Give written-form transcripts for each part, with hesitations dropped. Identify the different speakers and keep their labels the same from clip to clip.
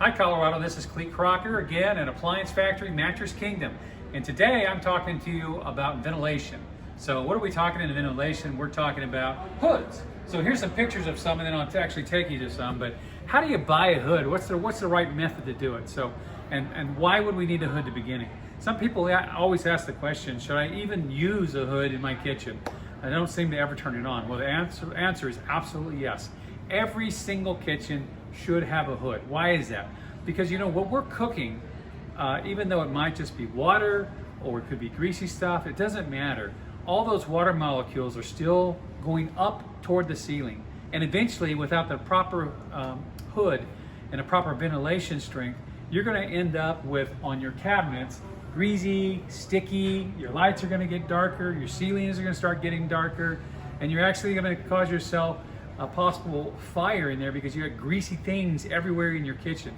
Speaker 1: Hi Colorado, this is Clete Crocker again at Appliance Factory Mattress Kingdom. And today I'm talking to you about ventilation. So what are we talking in ventilation? We're talking about hoods. So here's some pictures of some and then I'll actually take you to some, but how do you buy a hood? What's the right method to do it? So, and why would we need a hood to begin? Some people always ask the question, should I even use a hood in my kitchen? I don't seem to ever turn it on. Well, the answer is absolutely yes. Every single kitchen should have a hood. Why is that? Because you know what we're cooking, even though it might just be water or it could be greasy stuff, it doesn't matter. All those water molecules are still going up toward the ceiling, and eventually without the proper hood and a proper ventilation strength, you're going to end up with, on your cabinets, greasy, sticky, your lights are going to get darker, your ceilings are going to start getting darker, and you're actually going to cause yourself a possible fire in there because you have greasy things everywhere in your kitchen.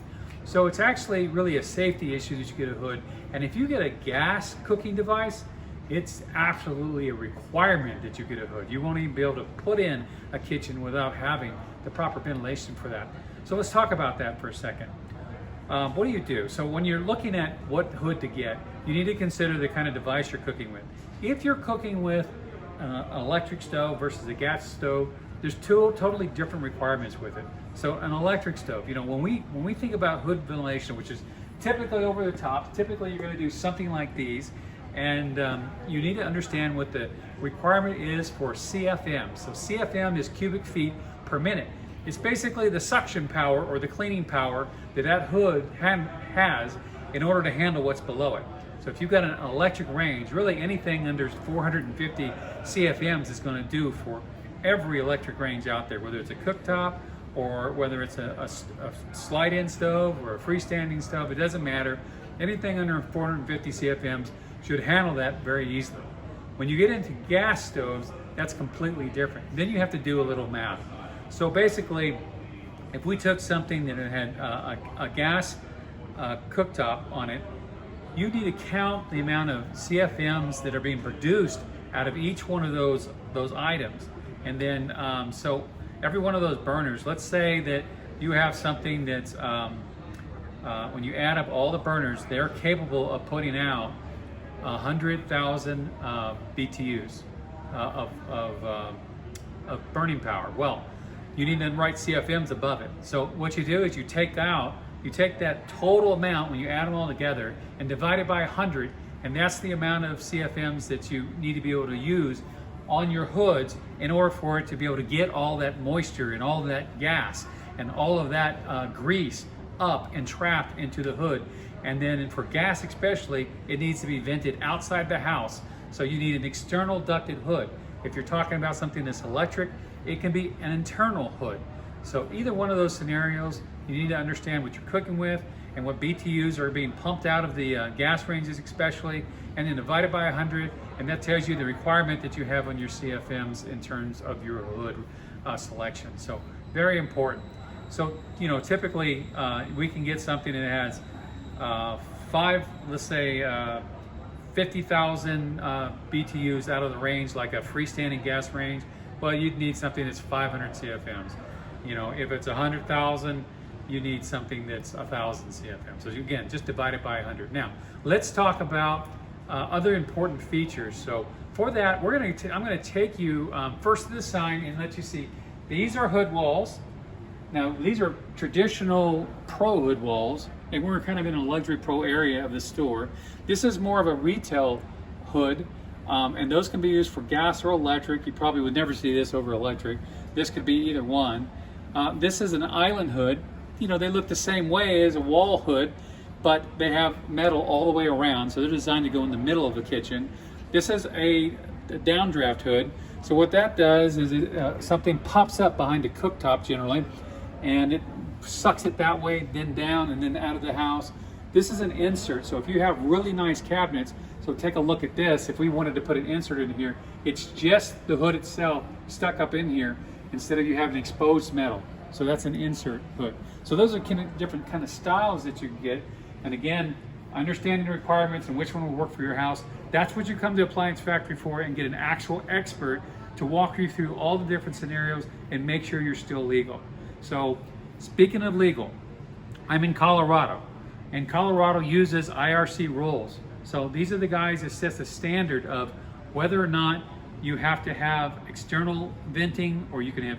Speaker 1: So it's actually really a safety issue that you get a hood. And if you get a gas cooking device, it's absolutely a requirement that you get a hood. You won't even be able to put in a kitchen without having the proper ventilation for that. So let's talk about that for a second. What do you do? So when you're looking at what hood to get, you need to consider the kind of device you're cooking with. If you're cooking with an electric stove versus a gas stove, there's two totally different requirements with it. So an electric stove, you know, when we think about hood ventilation, which is typically over the top, typically you're going to do something like these, and you need to understand what the requirement is for CFM. So CFM is cubic feet per minute. It's basically the suction power or the cleaning power that hood has in order to handle what's below it. So if you've got an electric range, really anything under 450 CFMs is going to do for every electric range out there, whether it's a cooktop or whether it's a slide-in stove or a freestanding stove, it doesn't matter. Anything under 450 CFMs should handle that very easily. When you get into gas stoves, that's completely different. Then you have to do a little math. So basically, if we took something that had a gas cooktop on it, you need to count the amount of CFMs that are being produced out of each one of those items. And then, so every one of those burners, let's say that you have something that's, when you add up all the burners, they're capable of putting out 100,000 BTUs of burning power. Well, you need to write CFMs above it. So what you do is you take that total amount when you add them all together and divide it by 100, and that's the amount of CFMs that you need to be able to use on your hoods in order for it to be able to get all that moisture and all that gas and all of that grease up and trapped into the hood. And then for gas especially, it needs to be vented outside the house. So you need an external ducted hood. If you're talking about something that's electric, it can be an internal hood. So either one of those scenarios, you need to understand what you're cooking with and what BTUs are being pumped out of the gas ranges especially, and then divide it by 100, and that tells you the requirement that you have on your CFMs in terms of your hood selection. So very important. So, you know, typically we can get something that has 50,000 BTUs out of the range, like a freestanding gas range. Well, you'd need something that's 500 CFMs. You know, if it's 100,000, you need something that's 1,000 CFM. So again, just divide it by 100. Now, let's talk about other important features. So for that, I'm going to take you first to the sign and let you see. These are hood walls. Now, these are traditional pro hood walls, and we're kind of in a luxury pro area of the store. This is more of a retail hood, and those can be used for gas or electric. You probably would never see this over electric. This could be either one. This is an island hood. You know, they look the same way as a wall hood, but they have metal all the way around, so they're designed to go in the middle of the kitchen. This is a downdraft hood. So what that does is something pops up behind the cooktop generally, and it sucks it that way, then down, and then out of the house. This is an insert, so if you have really nice cabinets, so take a look at this. If we wanted to put an insert in here, it's just the hood itself stuck up in here instead of you having exposed metal. So that's an insert hood. So those are different kind of styles that you can get. And again, understanding the requirements and which one will work for your house, that's what you come to Appliance Factory for, and get an actual expert to walk you through all the different scenarios and make sure you're still legal. So speaking of legal, I'm in Colorado, and Colorado uses IRC rules. So these are the guys that set the standard of whether or not you have to have external venting or you can have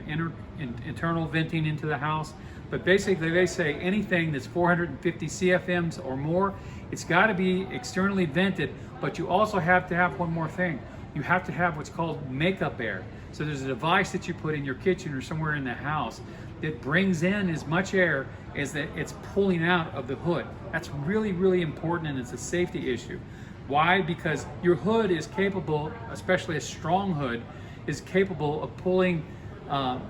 Speaker 1: internal venting into the house. But basically they say anything that's 450 CFMs or more, it's got to be externally vented, but you also have to have one more thing. You have to have what's called makeup air. So there's a device that you put in your kitchen or somewhere in the house that brings in as much air as that it's pulling out of the hood. That's really, really important, and it's a safety issue. Why? Because your hood is capable, especially a strong hood, is capable of pulling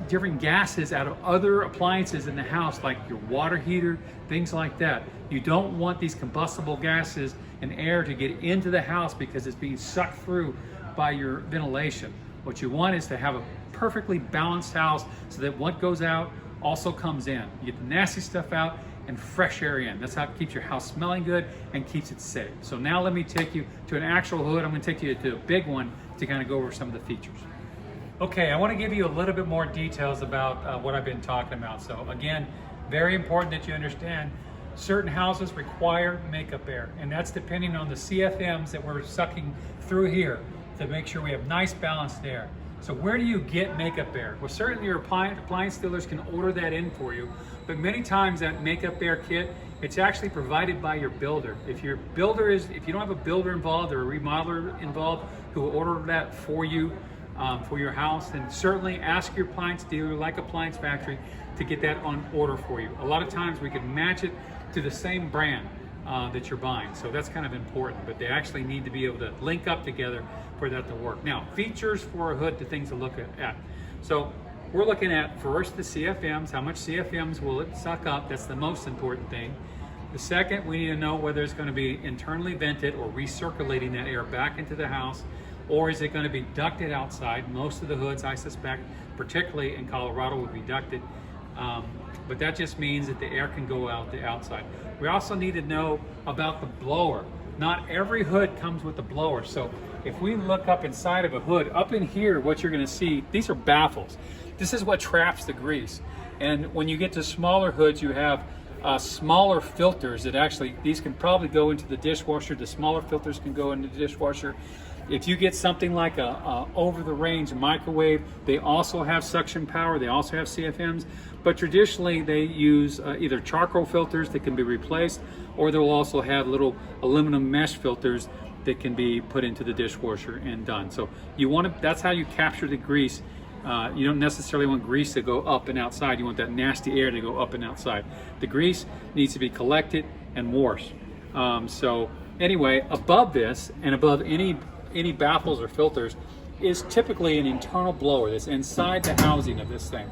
Speaker 1: different gases out of other appliances in the house, like your water heater, things like that. You don't want these combustible gases and air to get into the house because it's being sucked through by your ventilation. What you want is to have a perfectly balanced house so that what goes out also comes in. You get the nasty stuff out and fresh air in. That's how it keeps your house smelling good and keeps it safe. So now let me take you to an actual hood. I'm going to take you to a big one to kind of go over some of the features. Okay, I want to give you a little bit more details about what I've been talking about. So again, very important that you understand certain houses require makeup air, and that's depending on the CFMs that we're sucking through here to make sure we have nice balanced air. So where do you get makeup air? Well, certainly your appliance dealers can order that in for you, but many times that makeup air kit, it's actually provided by your builder. If you don't have a builder involved or a remodeler involved who will order that for you for your house, then certainly ask your appliance dealer, like Appliance Factory, to get that on order for you. A lot of times we can match it to the same brand that you're buying, so that's kind of important, but they actually need to be able to link up together for that to work. Now, features for a hood, the things to look at. So we're looking at first the CFMs, how much CFMs will it suck up? That's the most important thing. The second, we need to know whether it's going to be internally vented or recirculating that air back into the house, or is it going to be ducted outside? Most of the hoods, I suspect, particularly in Colorado, would be ducted. But that just means that the air can go out the outside. We also need to know about the blower. Not every hood comes with a blower. So if we look up inside of a hood, up in here, what you're going to see, these are baffles. This is what traps the grease. And when you get to smaller hoods, you have smaller filters that actually, these can probably go into the dishwasher. The smaller filters can go into the dishwasher. If you get something like a over-the-range microwave, they also have suction power, they also have CFMs, but traditionally they use either charcoal filters that can be replaced, or they'll also have little aluminum mesh filters that can be put into the dishwasher and done. So you want to, that's how you capture the grease. You don't necessarily want grease to go up and outside, you want that nasty air to go up and outside. The grease needs to be collected and washed. So anyway, above this and above any baffles or filters is typically an internal blower that's inside the housing of this thing.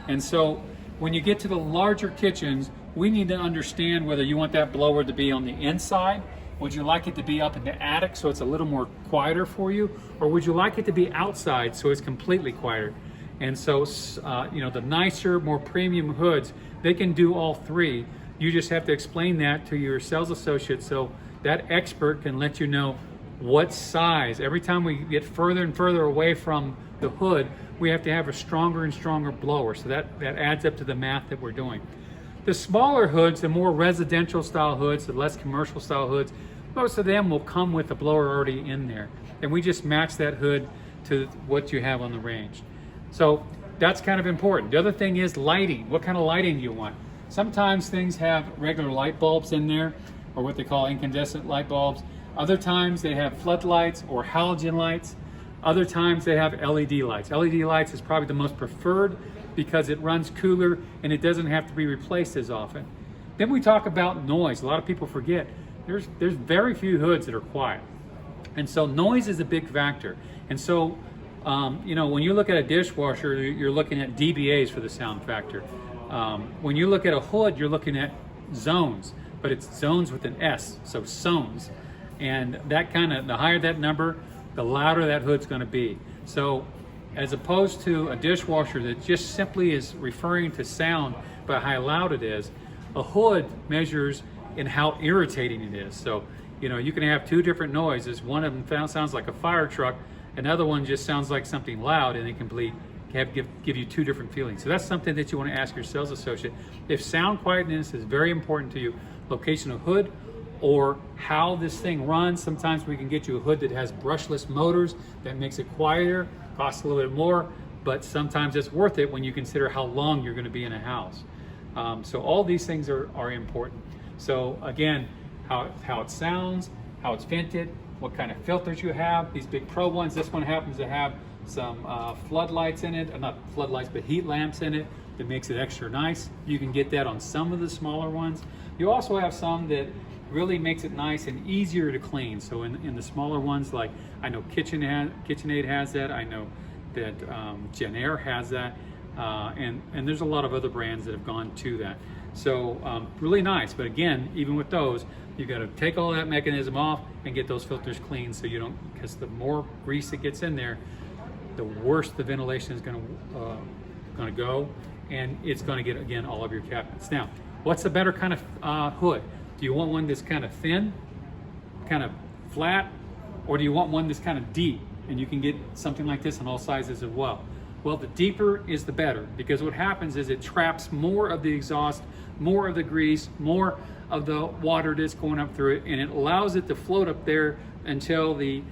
Speaker 1: And so when you get to the larger kitchens, we need to understand whether you want that blower to be on the inside. Would you like it to be up in the attic so it's a little more quieter for you? Or would you like it to be outside so it's completely quieter? And so, the nicer, more premium hoods, they can do all three. You just have to explain that to your sales associate so that expert can let you know what size. Every time we get further and further away from the hood, we have to have a stronger and stronger blower. So that adds up to the math that we're doing. The smaller hoods, the more residential style hoods, the less commercial style hoods, most of them will come with the blower already in there. And we just match that hood to what you have on the range. So that's kind of important. The other thing is lighting. What kind of lighting do you want? Sometimes things have regular light bulbs in there, or what they call incandescent light bulbs. Other times they have floodlights or halogen lights. Other times they have LED lights. LED lights is probably the most preferred because it runs cooler and it doesn't have to be replaced as often. Then we talk about noise. A lot of people forget there's very few hoods that are quiet. And so noise is a big factor. And so, when you look at a dishwasher, you're looking at dBAs for the sound factor. When you look at a hood, you're looking at zones, but it's zones with an S, so zones. And that the higher that number, the louder that hood's going to be. So as opposed to a dishwasher that just simply is referring to sound by how loud it is, a hood measures in how irritating it is. So, you can have two different noises. One of them sounds like a fire truck, another one just sounds like something loud, and it can be give you two different feelings. So that's something that you want to ask your sales associate. If sound quietness is very important to you, location of hood, or how this thing runs. Sometimes we can get you a hood that has brushless motors that makes it quieter, costs a little bit more, but sometimes it's worth it when you consider how long you're going to be in a house. So all these things are important. So again, how it sounds, how it's vented, what kind of filters you have. These big Pro ones, this one happens to have some floodlights in it, not floodlights, but heat lamps in it that makes it extra nice. You can get that on some of the smaller ones. You also have some that really makes it nice and easier to clean. So in the smaller ones, like I know KitchenAid has that, I know that Air has that, and there's a lot of other brands that have gone to that. So really nice, but again, even with those, you got to take all that mechanism off and get those filters clean, so you don't, because the more grease that gets in there, the worse the ventilation is going to go, and it's going to get, again, all of your cabinets. Now, what's the better kind of hood? Do you want one that's kind of thin, kind of flat, or do you want one that's kind of deep? And you can get something like this in all sizes as well. Well, the deeper is the better, because what happens is it traps more of the exhaust, more of the grease, more of the water that's going up through it, and it allows it to float up there until the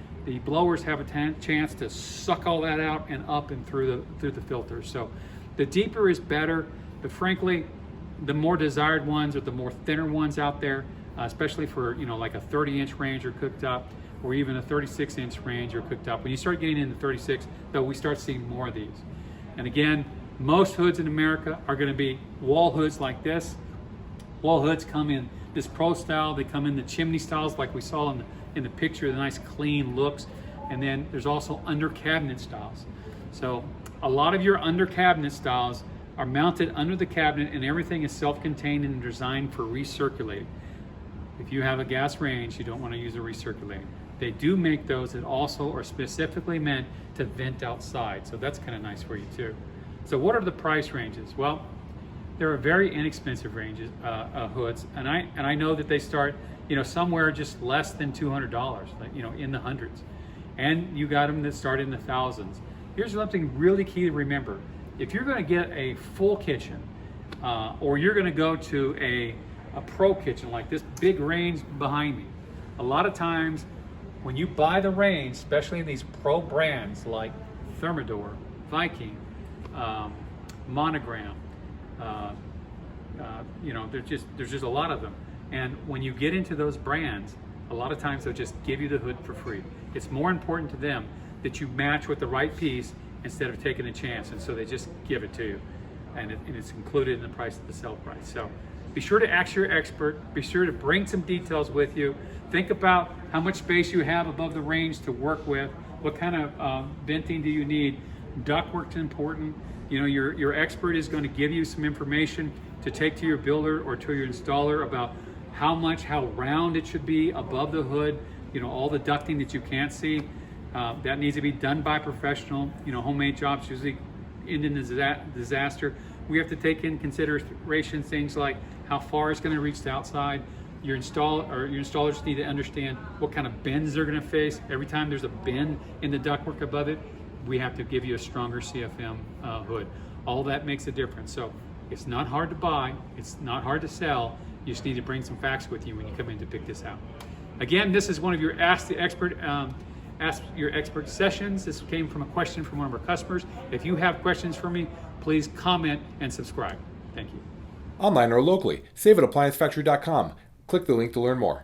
Speaker 1: blowers have a chance to suck all that out and up and through the filter. So the deeper is better, but frankly, the more desired ones are the more thinner ones out there, especially for, you know, like a 30-inch range or cooktop, or even a 36-inch range or cooktop. When you start getting into 36, though, we start seeing more of these. And again, most hoods in America are going to be wall hoods like this. Wall hoods come in this Pro style. They come in the chimney styles like we saw in the picture, the nice clean looks. And then there's also under cabinet styles. So a lot of your under cabinet styles are mounted under the cabinet, and everything is self-contained and designed for recirculating. If you have a gas range, you don't want to use a recirculating. They do make those that also are specifically meant to vent outside, so that's kind of nice for you too. So what are the price ranges? Well, there are very inexpensive ranges, hoods, and I know that they start, you know, somewhere just less than $200, like, you know, in the hundreds, and you got them that start in the thousands. Here's something really key to remember: if you're going to get a full kitchen, or you're going to go to a Pro kitchen like this big range behind me, a lot of times when you buy the range, especially in these Pro brands like Thermador, Viking, Monogram, you know, there's just a lot of them. And when you get into those brands, a lot of times they'll just give you the hood for free. It's more important to them that you match with the right piece instead of taking a chance, and so they just give it to you, and it's included in the price of the sale price. So be sure to ask your expert. Be sure to bring some details with you. Think about how much space you have above the range to work with. What kind of venting do you need? Ductwork's important. You know, your expert is going to give you some information to take to your builder or to your installer about how round it should be above the hood. You know, all the ducting that you can't see. That needs to be done by a professional. You know, homemade jobs usually end in disaster. We have to take in consideration things like how far it's going to reach to outside. Your installers need to understand what kind of bends they're going to face. Every time there's a bend in the ductwork above it, we have to give you a stronger CFM hood. All that makes a difference. So it's not hard to buy. It's not hard to sell. You just need to bring some facts with you when you come in to pick this out. Again, this is one of your Ask Your Expert sessions. This came from a question from one of our customers. If you have questions for me, please comment and subscribe. Thank you.
Speaker 2: Online or locally, save at ApplianceFactory.com. Click the link to learn more.